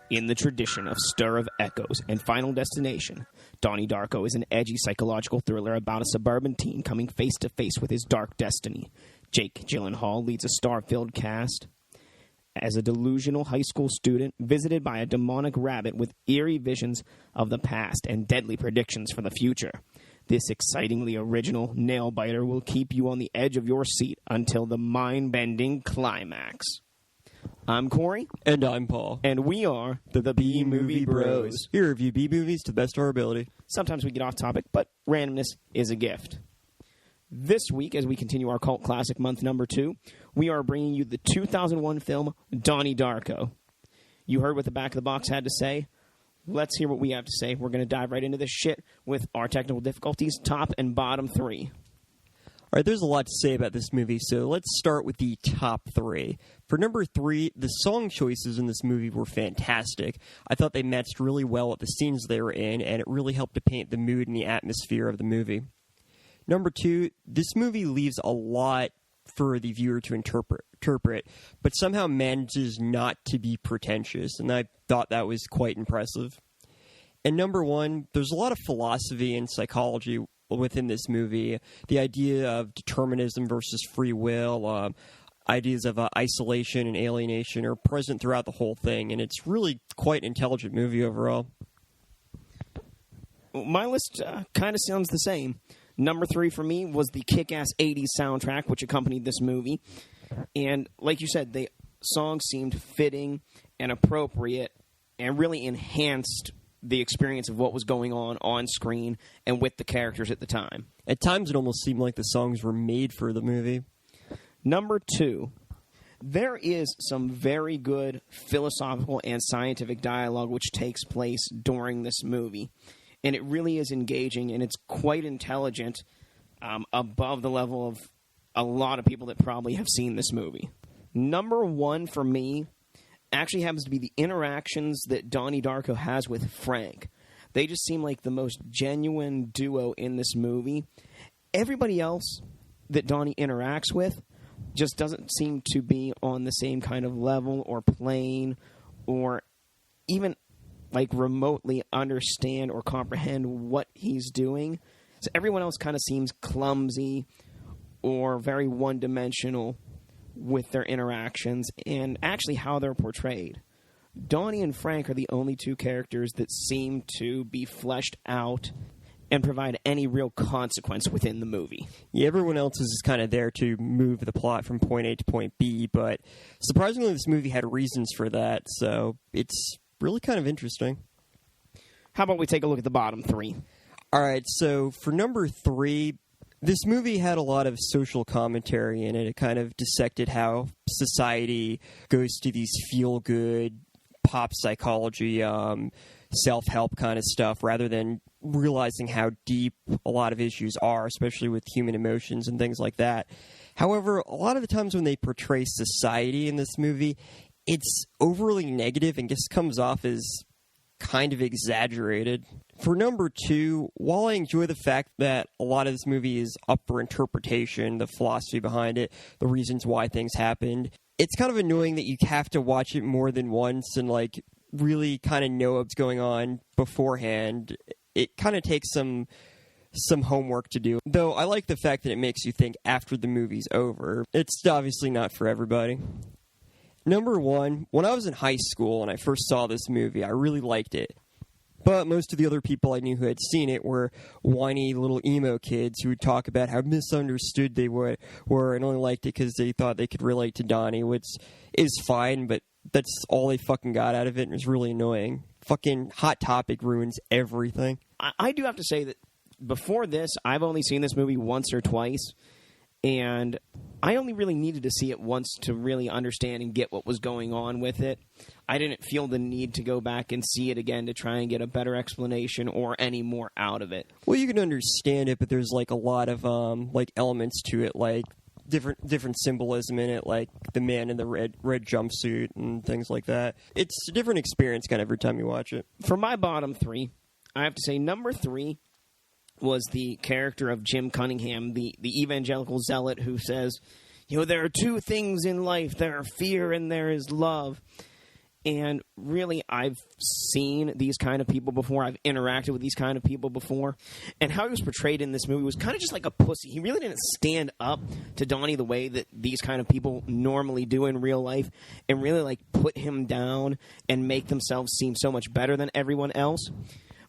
In the tradition of Stir of Echoes and Final Destination, Donnie Darko is an edgy psychological thriller about a suburban teen coming face to face with his dark destiny. Jake Gyllenhaal leads a star-filled cast as a delusional high school student visited by a demonic rabbit with eerie visions of the past and deadly predictions for the future. This excitingly original nail-biter will keep you on the edge of your seat until the mind-bending climax. I'm Corey. And I'm Paul. And we are the B-Movie Bros. We review B-movies to the best of our ability. Sometimes we get off topic, but randomness is a gift. This week, as we continue our Cult Classic Month number 2, we are bringing you the 2001 film Donnie Darko. You heard what the back of the box had to say. Let's hear what we have to say. We're going to dive right into this shit with our technical difficulties, top and bottom 3. All right, there's a lot to say about this movie, so let's start with the top 3. For number 3, the song choices in this movie were fantastic. I thought they matched really well with the scenes they were in, and it really helped to paint the mood and the atmosphere of the movie. Number 2, this movie leaves a lot for the viewer to interpret, but somehow manages not to be pretentious, and I thought that was quite impressive. And number 1, there's a lot of philosophy and psychology within this movie. The idea of determinism versus free will, ideas of isolation and alienation are present throughout the whole thing, and it's really quite an intelligent movie overall. My list kind of sounds the same. Number 3 for me was the kick-ass 80s soundtrack, which accompanied this movie. And like you said, the songs seemed fitting and appropriate and really enhanced the experience of what was going on screen and with the characters at the time. At times, it almost seemed like the songs were made for the movie. Number 2, there is some very good philosophical and scientific dialogue which takes place during this movie. And it really is engaging, and it's quite intelligent, above the level of a lot of people that probably have seen this movie. Number 1 for me actually happens to be the interactions that Donnie Darko has with Frank. They just seem like the most genuine duo in this movie. Everybody else that Donnie interacts with just doesn't seem to be on the same kind of level or plane or even like remotely understand or comprehend what he's doing. So everyone else kind of seems clumsy or very one-dimensional with their interactions and actually how they're portrayed. Donnie and Frank are the only two characters that seem to be fleshed out and provide any real consequence within the movie. Yeah, everyone else is kind of there to move the plot from point A to point B, but surprisingly this movie had reasons for that, so it's really kind of interesting. How about we take a look at the bottom 3? All right, so for number 3, this movie had a lot of social commentary in it. It kind of dissected how society goes to these feel-good, pop psychology, self-help kind of stuff, rather than realizing how deep a lot of issues are, especially with human emotions and things like that. However, a lot of the times when they portray society in this movie, it's overly negative and just comes off as kind of exaggerated. For number 2, while I enjoy the fact that a lot of this movie is up for interpretation, the philosophy behind it, the reasons why things happened, it's kind of annoying that you have to watch it more than once and like really kind of know what's going on beforehand. It kind of takes some homework to do. Though I like the fact that it makes you think after the movie's over. It's obviously not for everybody. Number 1, when I was in high school and I first saw this movie, I really liked it. But most of the other people I knew who had seen it were whiny little emo kids who would talk about how misunderstood they were and only liked it because they thought they could relate to Donnie, which is fine, but that's all they fucking got out of it, and it was really annoying. Fucking Hot Topic ruins everything. I do have to say that before this, I've only seen this movie once or twice, and I only really needed to see it once to really understand and get what was going on with it. I didn't feel the need to go back and see it again to try and get a better explanation or any more out of it. Well, you can understand it, but there's like a lot of like elements to it, like different symbolism in it, like the man in the red jumpsuit and things like that. It's a different experience kind of every time you watch it. For my bottom 3, I have to say number 3 was the character of Jim Cunningham, the evangelical zealot who says, there are 2 things in life. There are fear and there is love. And really, I've seen these kind of people before. I've interacted with these kind of people before. And how he was portrayed in this movie was kind of just like a pussy. He really didn't stand up to Donnie the way that these kind of people normally do in real life and really like put him down and make themselves seem so much better than everyone else.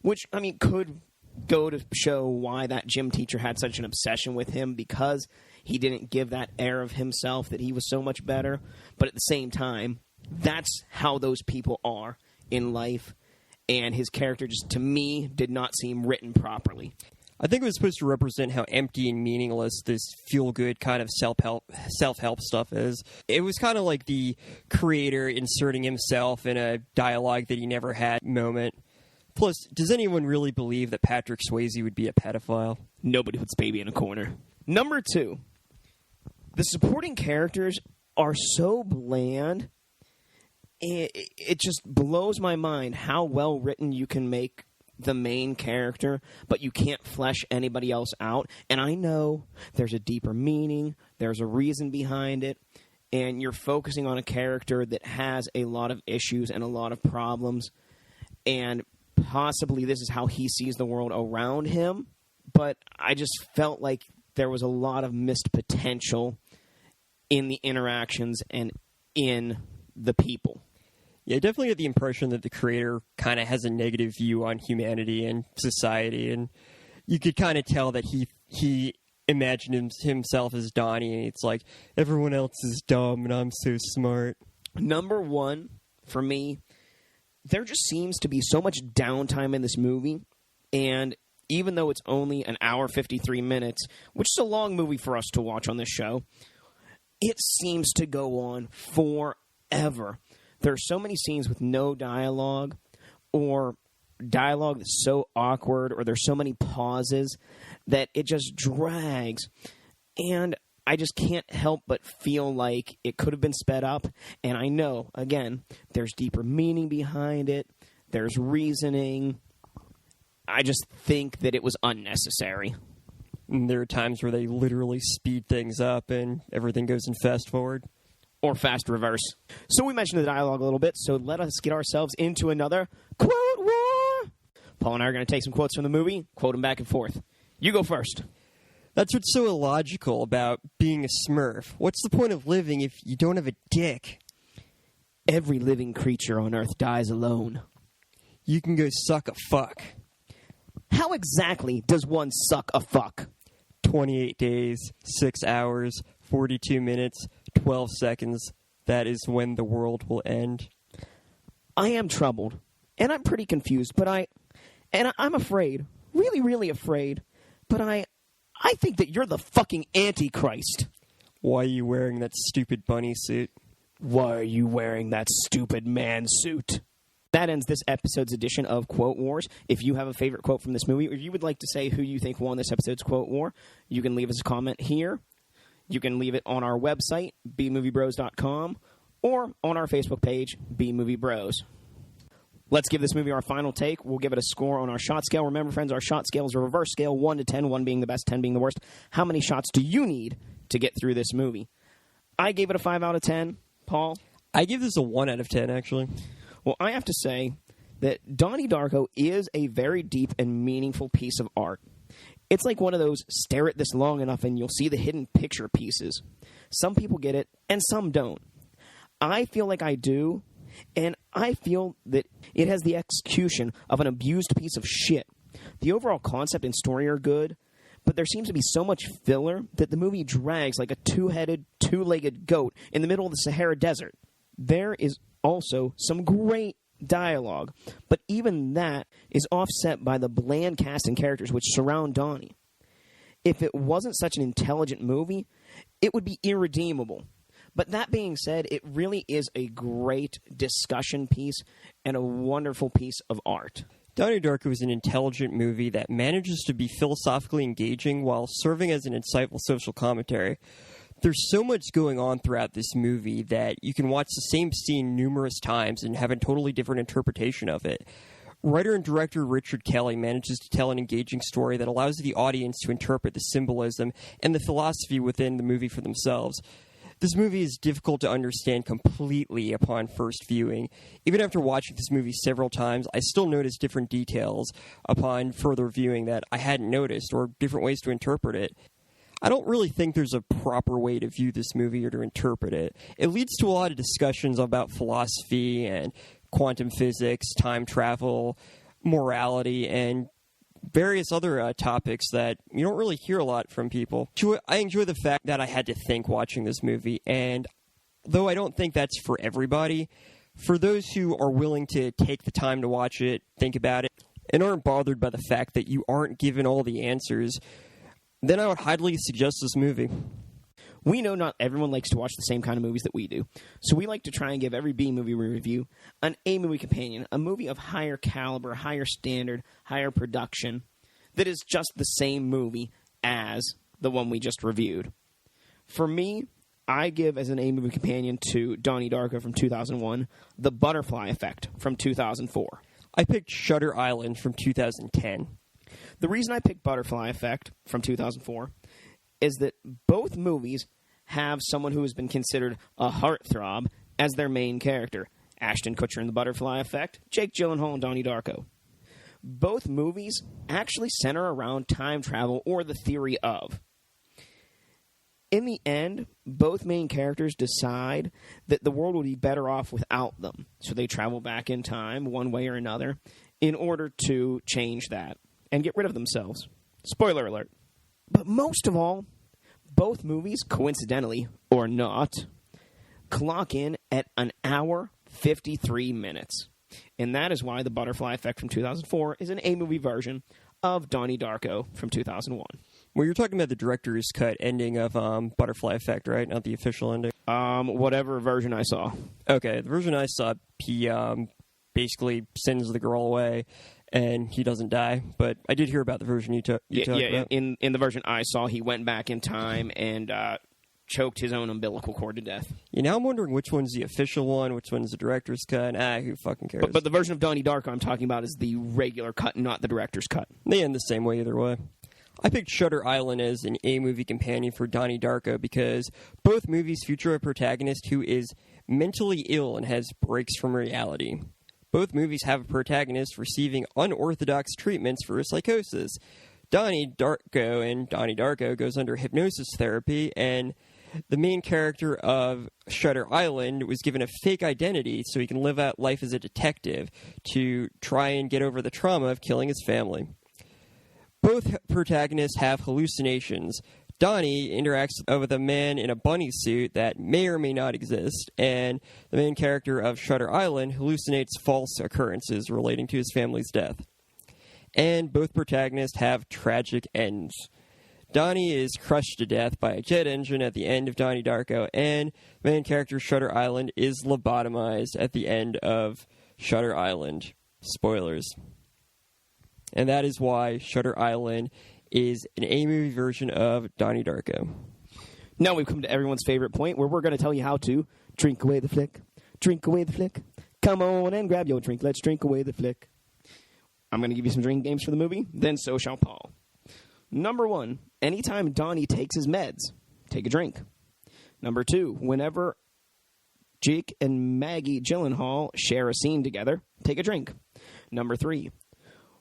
Which, I mean, could go to show why that gym teacher had such an obsession with him, because he didn't give that air of himself that he was so much better. But at the same time, that's how those people are in life, and his character just, to me, did not seem written properly. I think it was supposed to represent how empty and meaningless this feel-good kind of self-help stuff is. It was kind of like the creator inserting himself in a dialogue that he never had moment. Plus, does anyone really believe that Patrick Swayze would be a pedophile? Nobody puts baby in a corner. Number 2, the supporting characters are so bland. It just blows my mind how well written you can make the main character, but you can't flesh anybody else out. And I know there's a deeper meaning, there's a reason behind it, and you're focusing on a character that has a lot of issues and a lot of problems, and possibly this is how he sees the world around him. But I just felt like there was a lot of missed potential in the interactions and in the people. Yeah, I definitely get the impression that the creator kind of has a negative view on humanity and society, and you could kind of tell that he imagined himself as Donnie, and it's like, everyone else is dumb, and I'm so smart. Number 1, for me, there just seems to be so much downtime in this movie, and even though it's only an hour 53 minutes, which is a long movie for us to watch on this show, it seems to go on forever. There are so many scenes with no dialogue, or dialogue that's so awkward, or there's so many pauses that it just drags. And I just can't help but feel like it could have been sped up. And I know, again, there's deeper meaning behind it. There's reasoning. I just think that it was unnecessary. And there are times where they literally speed things up and everything goes in fast forward. Or fast reverse. So we mentioned the dialogue a little bit, so let us get ourselves into another quote war. Paul and I are going to take some quotes from the movie, quote them back and forth. You go first. That's what's so illogical about being a Smurf. What's the point of living if you don't have a dick? Every living creature on Earth dies alone. You can go suck a fuck. How exactly does one suck a fuck? 28 days, 6 hours, 42 minutes, 12 seconds. That is when the world will end. I am troubled, and I'm pretty confused, but I'm afraid, really, really afraid, but I think that you're the fucking Antichrist. Why are you wearing that stupid bunny suit? Why are you wearing that stupid man suit? That ends this episode's edition of Quote Wars. If you have a favorite quote from this movie, or you would like to say who you think won this episode's Quote War, you can leave us a comment here. You can leave it on our website, bmoviebros.com, or on our Facebook page, bmoviebros. Let's give this movie our final take. We'll give it a score on our shot scale. Remember, friends, our shot scale is a reverse scale, 1 to 10, 1 being the best, 10 being the worst. How many shots do you need to get through this movie? I gave it a 5 out of 10. Paul? I give this a 1 out of 10, actually. Well, I have to say that Donnie Darko is a very deep and meaningful piece of art. It's like one of those stare at this long enough and you'll see the hidden picture pieces. Some people get it, and some don't. I feel like I do, and I feel that it has the execution of an abused piece of shit. The overall concept and story are good, but there seems to be so much filler that the movie drags like a two-headed, two-legged goat in the middle of the Sahara Desert. There is also some great dialogue, but even that is offset by the bland cast and characters which surround Donnie. If it wasn't such an intelligent movie, it would be irredeemable. But that being said, it really is a great discussion piece and a wonderful piece of art. Donnie Darko is an intelligent movie that manages to be philosophically engaging while serving as an insightful social commentary. There's so much going on throughout this movie that you can watch the same scene numerous times and have a totally different interpretation of it. Writer and director Richard Kelly manages to tell an engaging story that allows the audience to interpret the symbolism and the philosophy within the movie for themselves. This movie is difficult to understand completely upon first viewing. Even after watching this movie several times, I still notice different details upon further viewing that I hadn't noticed, or different ways to interpret it. I don't really think there's a proper way to view this movie or to interpret it. It leads to a lot of discussions about philosophy and quantum physics, time travel, morality, and various other topics that you don't really hear a lot from people. I enjoy the fact that I had to think watching this movie, and though I don't think that's for everybody, for those who are willing to take the time to watch it, think about it, and aren't bothered by the fact that you aren't given all the answers, then I would highly suggest this movie. We know not everyone likes to watch the same kind of movies that we do, so we like to try and give every B movie we review an A movie companion, a movie of higher caliber, higher standard, higher production, that is just the same movie as the one we just reviewed. For me, I give as an A movie companion to Donnie Darko from 2001, The Butterfly Effect from 2004. I picked Shutter Island from 2010. The reason I picked Butterfly Effect from 2004 is that both movies have someone who has been considered a heartthrob as their main character. Ashton Kutcher in The Butterfly Effect, Jake Gyllenhaal in Donnie Darko. Both movies actually center around time travel or the theory of. In the end, both main characters decide that the world would be better off without them. So they travel back in time, one way or another, in order to change that and get rid of themselves. Spoiler alert. But most of all, both movies, coincidentally or not, clock in at an hour, 53 minutes. And that is why The Butterfly Effect from 2004 is an A-movie version of Donnie Darko from 2001. Well, you're talking about the director's cut ending of Butterfly Effect, right? Not the official ending? Whatever version I saw. Okay, the version I saw, he basically sends the girl away, and he doesn't die. But I did hear about the version you talked about. In the version I saw, he went back in time and choked his own umbilical cord to death. Yeah, now I'm wondering which one's the official one, which one's the director's cut. Who fucking cares? But the version of Donnie Darko I'm talking about is the regular cut, not the director's cut. They end the same way either way. I picked Shutter Island as an A-movie companion for Donnie Darko because both movies feature a protagonist who is mentally ill and has breaks from reality. Both movies have a protagonist receiving unorthodox treatments for psychosis. Donnie Darko goes under hypnosis therapy, and the main character of Shutter Island was given a fake identity so he can live out life as a detective to try and get over the trauma of killing his family. Both protagonists have hallucinations. Donnie interacts with a man in a bunny suit that may or may not exist, and the main character of Shutter Island hallucinates false occurrences relating to his family's death. And both protagonists have tragic ends. Donnie is crushed to death by a jet engine at the end of Donnie Darko, and the main character Shutter Island is lobotomized at the end of Shutter Island. Spoilers. And that is why Shutter Island is an A-movie version of Donnie Darko. Now we've come to everyone's favorite point where we're going to tell you how to drink away the flick. Drink away the flick. Come on and grab your drink. Let's drink away the flick. I'm going to give you some drinking games for the movie. Then so shall Paul. Number 1, anytime Donnie takes his meds, take a drink. Number 2, whenever Jake and Maggie Gyllenhaal share a scene together, take a drink. Number 3,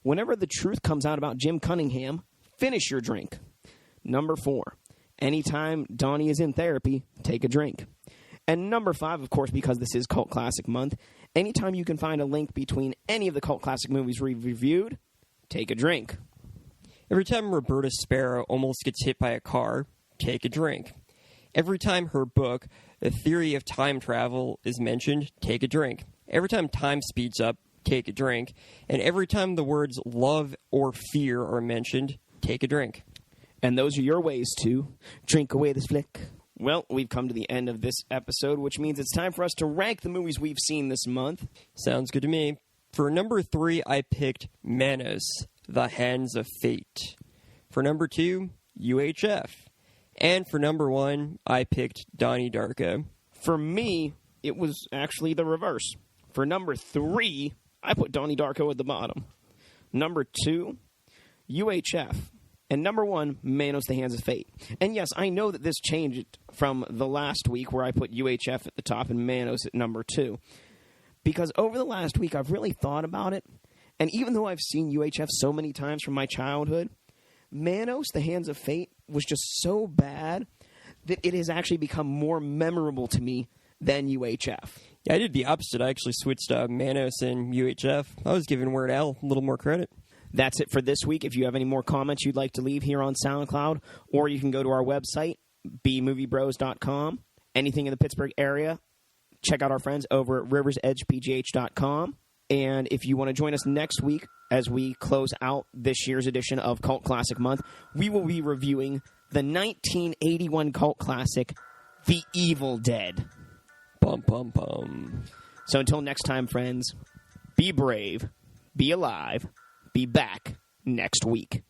whenever the truth comes out about Jim Cunningham, finish your drink. Number 4, anytime Donnie is in therapy, take a drink. And number 5, of course, because this is Cult Classic Month, anytime you can find a link between any of the Cult Classic movies we've reviewed, take a drink. Every time Roberta Sparrow almost gets hit by a car, take a drink. Every time her book, The Theory of Time Travel, is mentioned, take a drink. Every time time speeds up, take a drink. And every time the words love or fear are mentioned, take a drink. And those are your ways to drink away this flick. Well, we've come to the end of this episode, which means it's time for us to rank the movies we've seen this month. Sounds good to me. For number 3, I picked Manos, The Hands of Fate. For number 2, UHF. And for number 1, I picked Donnie Darko. For me, it was actually the reverse. For number 3, I put Donnie Darko at the bottom. Number 2, UHF. And number 1, Manos, The Hands of Fate. And yes, I know that this changed from the last week where I put UHF at the top and Manos at number 2. Because over the last week, I've really thought about it. And even though I've seen UHF so many times from my childhood, Manos, The Hands of Fate was just so bad that it has actually become more memorable to me than UHF. Yeah, I did the opposite. I actually switched Manos and UHF. I was giving Weird Al a little more credit. That's it for this week. If you have any more comments you'd like to leave here on SoundCloud, or you can go to our website, bmoviebros.com. Anything in the Pittsburgh area, check out our friends over at riversedgepgh.com. And if you want to join us next week as we close out this year's edition of Cult Classic Month, we will be reviewing the 1981 cult classic, The Evil Dead. Bum, bum, bum. So until next time, friends, be brave, be alive, be back next week.